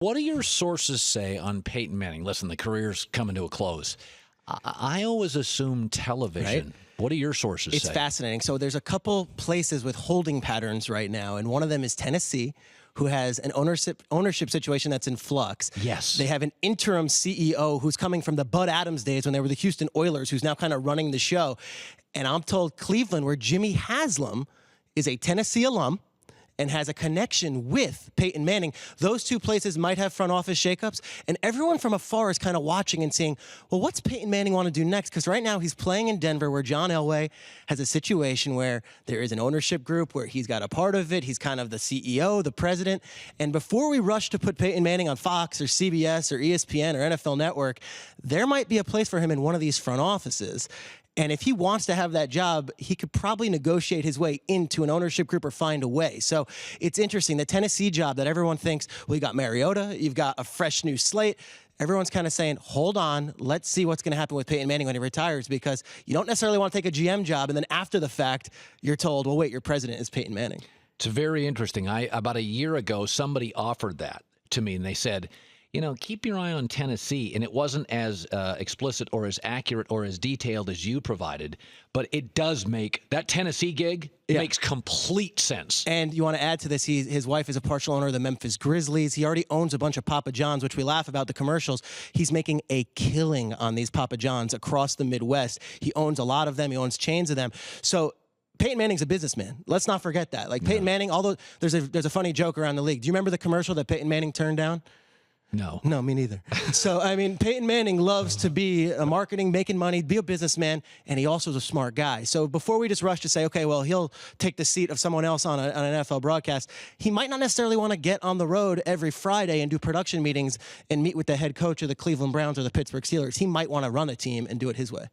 What do your sources say on Peyton Manning? Listen, the career's coming to a close. I always assume television. Right? What do your sources say? It's fascinating. So there's a couple places with holding patterns right now, and one of them is Tennessee, who has an ownership situation that's in flux. Yes. They have an interim CEO who's coming from the Bud Adams days when they were the Houston Oilers, who's now kind of running the show. And I'm told Cleveland, where Jimmy Haslam is a Tennessee alum and has a connection with Peyton Manning, those two places might have front office shakeups. And everyone from afar is kind of watching and saying, well, what's Peyton Manning want to do next? Because right now he's playing in Denver, where John Elway has a situation where there is an ownership group where he's got a part of it. He's kind of the CEO, the president. And before we rush to put Peyton Manning on Fox or CBS or ESPN or NFL Network, there might be a place for him in one of these front offices. And if he wants to have that job, he could probably negotiate his way into an ownership group or find a way. So it's interesting. The Tennessee job that everyone thinks, well, you got Mariota, you've got a fresh new slate. Everyone's kind of saying, hold on, let's see what's going to happen with Peyton Manning when he retires, because you don't necessarily want to take a GM job and then after the fact, you're told, well, wait, your president is Peyton Manning. It's very interesting. About a year ago, somebody offered that to me, and they said, keep your eye on Tennessee. And it wasn't as explicit or as accurate or as detailed as you provided, but it does make that Tennessee gig makes complete sense. And you want to add to this, his wife is a partial owner of the Memphis Grizzlies. He already owns a bunch of Papa John's, which we laugh about the commercials. He's making a killing on these Papa John's across the Midwest. He owns a lot of them. He owns chains of them. So Peyton Manning's a businessman. Let's not forget that. Like Peyton Manning, although there's a funny joke around the league. Do you remember the commercial that Peyton Manning turned down? No, me neither. So, I mean, Peyton Manning loves to be a marketing, making money, be a businessman, and he also is a smart guy. So before we just rush to say, okay, well, he'll take the seat of someone else on an NFL broadcast, he might not necessarily want to get on the road every Friday and do production meetings and meet with the head coach of the Cleveland Browns or the Pittsburgh Steelers. He might want to run a team and do it his way.